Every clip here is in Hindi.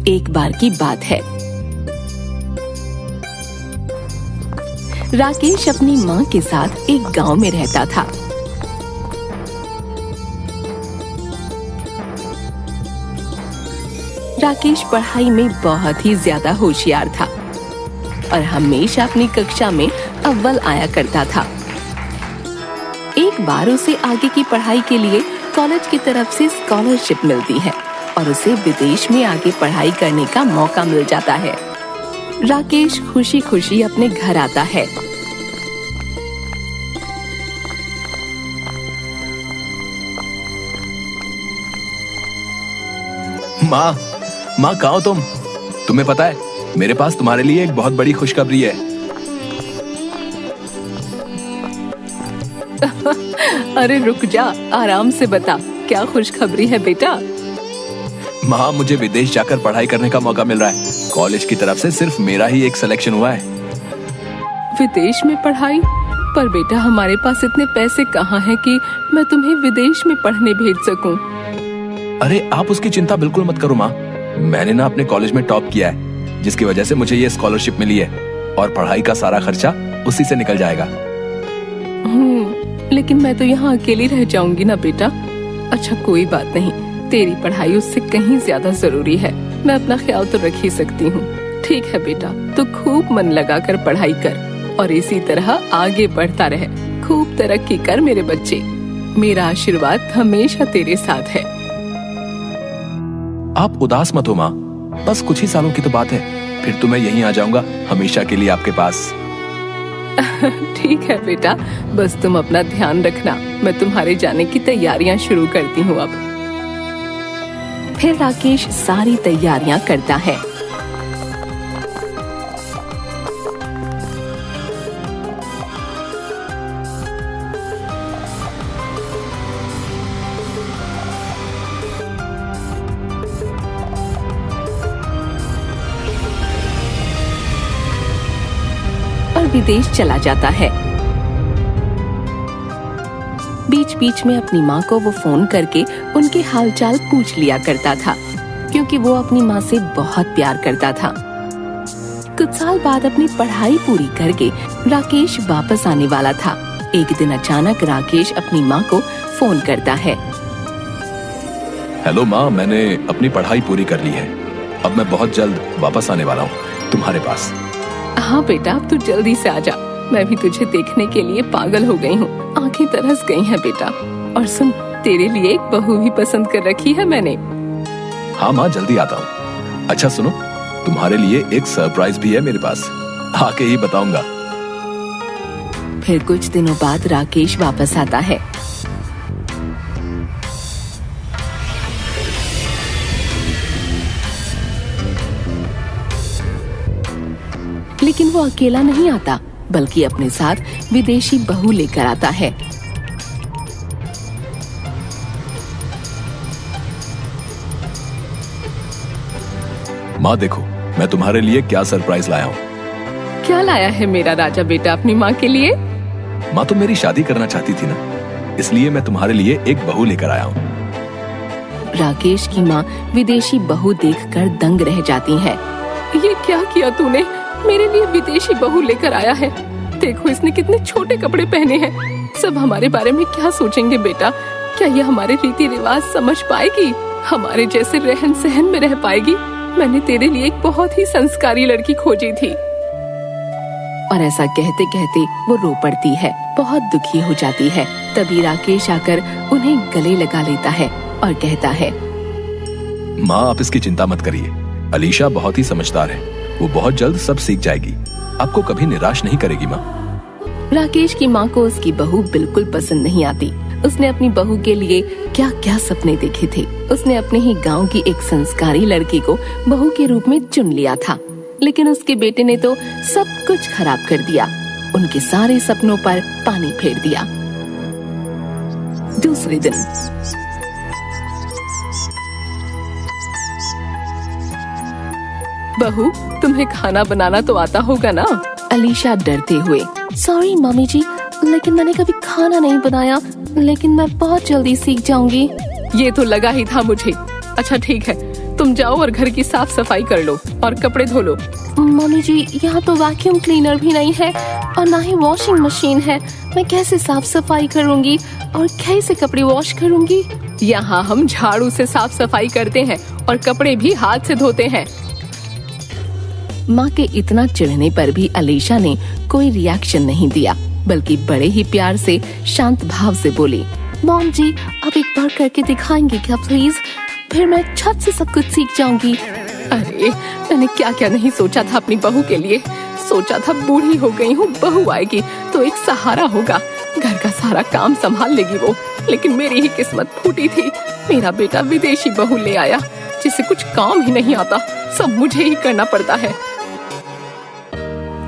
एक बार की बात है, राकेश अपनी माँ के साथ एक गांव में रहता था। राकेश पढ़ाई में बहुत ही ज्यादा होशियार था और हमेशा अपनी कक्षा में अव्वल आया करता था। एक बार उसे आगे की पढ़ाई के लिए कॉलेज की तरफ से स्कॉलरशिप मिलती है और उसे विदेश में आगे पढ़ाई करने का मौका मिल जाता है। राकेश खुशी खुशी अपने घर आता है। माँ कहाँ हो तुम? तुम्हें पता है मेरे पास तुम्हारे लिए एक बहुत बड़ी खुशखबरी है। अरे रुक जा, आराम से बता, क्या खुशखबरी है बेटा? माँ, मुझे विदेश जाकर पढ़ाई करने का मौका मिल रहा है। कॉलेज की तरफ से सिर्फ मेरा ही एक सिलेक्शन हुआ है। विदेश में पढ़ाई? पर बेटा हमारे पास इतने पैसे कहाँ हैं कि मैं तुम्हें विदेश में पढ़ने भेज सकूं। अरे आप उसकी चिंता बिल्कुल मत करो माँ। मैंने ना अपने कॉलेज में टॉप किया है, जिसकी वजह से मुझे ये स्कॉलरशिप मिली है और पढ़ाई का सारा खर्चा उसी से निकल जाएगा। लेकिन मैं तो यहाँ अकेली रह जाऊंगी ना बेटा। अच्छा कोई बात नहीं, तेरी पढ़ाई उससे कहीं ज्यादा जरूरी है। मैं अपना ख्याल तो रख ही सकती हूँ। ठीक है बेटा, तो खूब मन लगाकर पढ़ाई कर और इसी तरह आगे बढ़ता रहे। खूब तरक्की कर मेरे बच्चे। मेरा आशीर्वाद हमेशा तेरे साथ है। आप उदास मत हो माँ, बस कुछ ही सालों की तो बात है, फिर तो मैं यहीं आ जाऊंगा हमेशा के लिए आपके पास। ठीक है बेटा, बस तुम अपना ध्यान रखना। मैं तुम्हारे जाने की तैयारियां शुरू करती हूँ अब। फिर राकेश सारी तैयारियां करता है। विदेश चला जाता है। बीच बीच में अपनी माँ को वो फोन करके उनके हालचाल पूछ लिया करता था, क्योंकि वो अपनी माँ से बहुत प्यार करता था। कुछ साल बाद अपनी पढ़ाई पूरी करके राकेश वापस आने वाला था। एक दिन अचानक राकेश अपनी माँ को फोन करता है। हेलो माँ, मैंने अपनी पढ़ाई पूरी कर ली है। अब मैं बहुत जल्द वापस आने वाला हूँ तुम्हारे पास। हाँ बेटा, अब तू जल्दी से आ जा। मैं भी तुझे देखने के लिए पागल हो गई हूँ। आंखें तरस गई हैं बेटा। और सुन, तेरे लिए एक बहू भी पसंद कर रखी है मैंने। हाँ माँ, जल्दी आता हूँ। अच्छा सुनो, तुम्हारे लिए एक सरप्राइज भी है मेरे पास, आके ही बताऊंगा। फिर कुछ दिनों बाद राकेश वापस आता है। लेकिन वो अकेला नहीं आता, बल्कि अपने साथ विदेशी बहू लेकर आता है। माँ देखो, मैं तुम्हारे लिए क्या सरप्राइज लाया हूँ। क्या लाया है मेरा राजा बेटा अपनी माँ के लिए? माँ, तुम मेरी शादी करना चाहती थी ना, इसलिए मैं तुम्हारे लिए एक बहू लेकर आया हूँ। राकेश की माँ विदेशी बहू देखकर दंग रह जाती है। ये क्या किया तूने? मेरे लिए विदेशी बहू लेकर आया है। देखो इसने कितने छोटे कपड़े पहने हैं। सब हमारे बारे में क्या सोचेंगे बेटा? क्या ये हमारे रीति रिवाज समझ पाएगी? हमारे जैसे रहन सहन में रह पाएगी? मैंने तेरे लिए एक बहुत ही संस्कारी लड़की खोजी थी। और ऐसा कहते कहते वो रो पड़ती है, बहुत दुखी हो जाती है। तभी राकेश आकर उन्हें गले लगा लेता है और कहता है, माँ आप इसकी चिंता मत करिए। अलीशा बहुत ही समझदार है, वो बहुत जल्द सब सीख जाएगी, आपको कभी निराश नहीं करेगी माँ। राकेश की माँ को उसकी बहू बिल्कुल पसंद नहीं आती। उसने अपनी बहू के लिए क्या क्या सपने देखे थे। उसने अपने ही गांव की एक संस्कारी लड़की को बहू के रूप में चुन लिया था, लेकिन उसके बेटे ने तो सब कुछ खराब कर दिया। उनके सारे सपनों पर पानी फेर दिया। दूसरे दिन बहू, तुम्हें खाना बनाना तो आता होगा ना? अलीशा डरते हुए, सॉरी मम्मी जी, लेकिन मैंने कभी खाना नहीं बनाया, लेकिन मैं बहुत जल्दी सीख जाऊंगी। ये तो लगा ही था मुझे। अच्छा ठीक है, तुम जाओ और घर की साफ सफाई कर लो और कपड़े धो लो। मम्मी जी, यहाँ तो वैक्यूम क्लीनर भी नहीं है और ना ही वॉशिंग मशीन है। मैं कैसे साफ सफाई करूँगी और कैसे कपड़े वॉश करूँगी? यहाँ हम झाड़ू से साफ सफाई करते हैं और कपड़े भी हाथ से धोते हैं। माँ के इतना चिढ़ने पर भी अलीशा ने कोई रिएक्शन नहीं दिया, बल्कि बड़े ही प्यार से शांत भाव से बोली, मॉम जी, अब एक बार करके दिखाएंगे क्या प्लीज? फिर मैं छत से सब कुछ सीख जाऊंगी। अरे मैंने क्या क्या नहीं सोचा था अपनी बहू के लिए। सोचा था बूढ़ी हो गई हूँ, बहू आएगी तो एक सहारा होगा, घर का सारा काम संभाल लेगी वो। लेकिन मेरी ही किस्मत फूटी थी। मेरा बेटा विदेशी बहू ले आया जिसे कुछ काम ही नहीं आता, सब मुझे ही करना पड़ता है।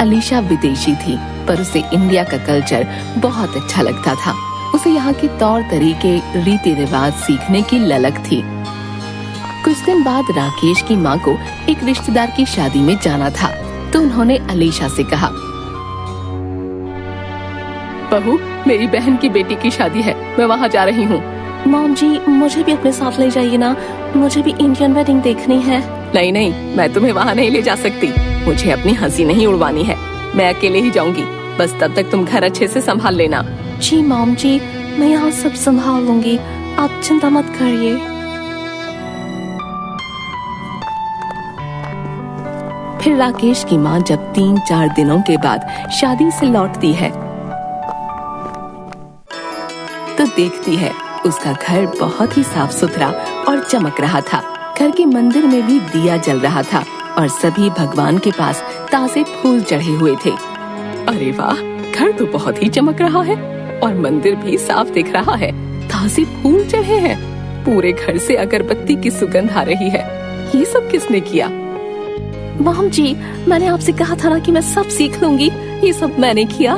अलीशा विदेशी थी, पर उसे इंडिया का कल्चर बहुत अच्छा लगता था। उसे यहाँ के तौर तरीके, रीति रिवाज सीखने की ललक थी। कुछ दिन बाद राकेश की माँ को एक रिश्तेदार की शादी में जाना था, तो उन्होंने अलीशा से कहा, बहू, मेरी बहन की बेटी की शादी है, मैं वहाँ जा रही हूँ। मॉम जी, मुझे भी अपने साथ ले जाइए ना, मुझे भी इंडियन वेडिंग देखनी है। नहीं नहीं, मैं तुम्हें वहाँ नहीं ले जा सकती, मुझे अपनी हंसी नहीं उड़वानी है, मैं अकेले ही जाऊंगी। बस तब तक तुम घर अच्छे से संभाल लेना। जी मॉम जी, मैं यहाँ सब संभाल लूंगी, आप चिंता मत करिए। फिर राकेश की माँ जब 3-4 दिनों के बाद शादी से लौटती है तो देखती है उसका घर बहुत ही साफ सुथरा और चमक रहा था। घर के मंदिर में भी दिया जल रहा था और सभी भगवान के पास ताजे फूल चढ़े हुए थे। अरे वाह, घर तो बहुत ही चमक रहा है और मंदिर भी साफ दिख रहा है, ताजे फूल चढ़े हैं, पूरे घर से अगरबत्ती की सुगंध आ रही है। ये सब किसने किया? मॉम जी, मैंने आपसे कहा था ना कि मैं सब सीख लूंगी, ये सब मैंने किया।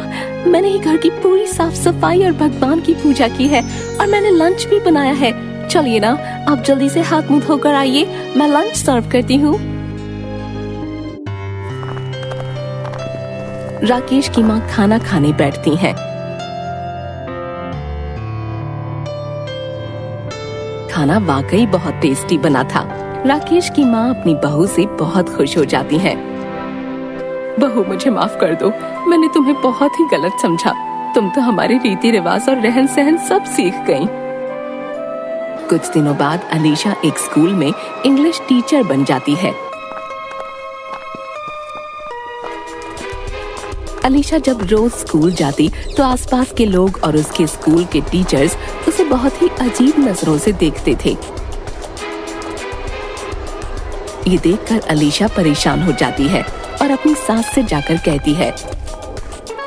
मैंने ही घर की पूरी साफ सफाई और भगवान की पूजा की है और मैंने लंच भी बनाया है। चलिए ना, आप जल्दी से हाथ मुंह धोकर आइए, मैं लंच सर्व करती हूँ। राकेश की माँ खाना खाने बैठती हैं। खाना वाकई बहुत टेस्टी बना था। राकेश की माँ अपनी बहू से बहुत खुश हो जाती हैं। बहू, मुझे माफ कर दो, मैंने तुम्हें बहुत ही गलत समझा। तुम तो हमारे रीति रिवाज और रहन सहन सब सीख गईं। कुछ दिनों बाद अलीशा एक स्कूल में इंग्लिश टीचर बन जाती है। अलीशा जब रोज स्कूल जाती तो आसपास के लोग और उसके स्कूल के टीचर्स उसे बहुत ही अजीब नजरों से देखते थे। ये देखकर अलीशा परेशान हो जाती है और अपनी सास से जाकर कहती है,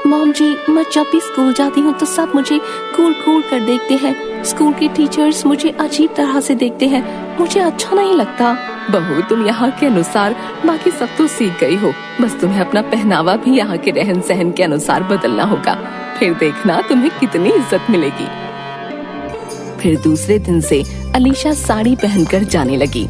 मॉम जी, मैं जब भी स्कूल जाती हूँ तो सब मुझे कूल कूल कर देखते हैं। स्कूल के टीचर्स मुझे अजीब तरह से देखते हैं, मुझे अच्छा नहीं लगता। बहू, तुम यहाँ के अनुसार बाकी सब तो सीख गई हो, बस तुम्हें अपना पहनावा भी यहाँ के रहन सहन के अनुसार बदलना होगा, फिर देखना तुम्हें कितनी इज्जत मिलेगी। फिर दूसरे दिन से अलीशा साड़ी पहनकर जाने लगी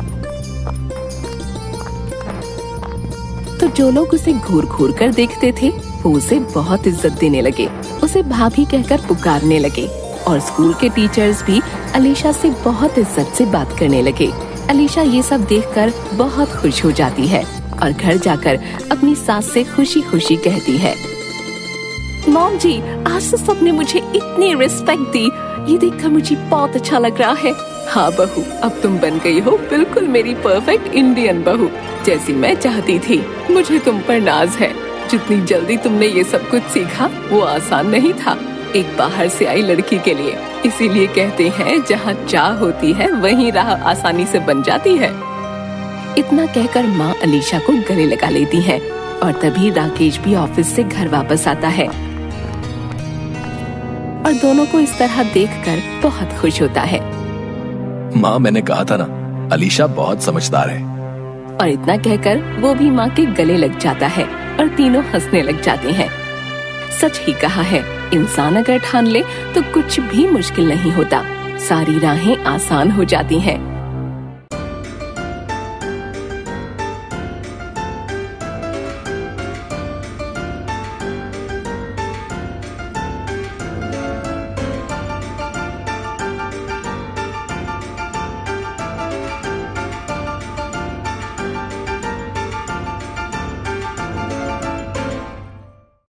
तो जो लोग उसे घूर घूर कर देखते थे वो उसे बहुत इज्जत देने लगे, उसे भाभी कहकर पुकारने लगे और स्कूल के टीचर्स भी अलीशा से बहुत इज्जत से बात करने लगे। अलीशा ये सब देखकर बहुत खुश हो जाती है और घर जाकर अपनी सास से खुशी खुशी कहती है, मॉम जी, आज तो सबने मुझे इतनी रिस्पेक्ट दी, ये देखकर मुझे बहुत अच्छा लग रहा है। हाँ बहू, अब तुम बन गई हो बिल्कुल मेरी परफेक्ट इंडियन बहू, जैसी मैं चाहती थी। मुझे तुम पर नाज है। जितनी जल्दी तुमने ये सब कुछ सीखा वो आसान नहीं था एक बाहर से आई लड़की के लिए। इसीलिए कहते हैं जहाँ चाह होती है वहीं राह आसानी से बन जाती है। इतना कहकर माँ अलीशा को गले लगा लेती है और तभी राकेश भी ऑफिस से घर वापस आता है और दोनों को इस तरह देखकर बहुत खुश होता है। माँ, मैंने कहा था ना, अलीशा बहुत समझदार है। और इतना कहकर वो भी माँ के गले लग जाता है और तीनों हंसने लग जाते हैं। सच ही कहा है, इंसान अगर ठान ले तो कुछ भी मुश्किल नहीं होता, सारी राहें आसान हो जाती हैं।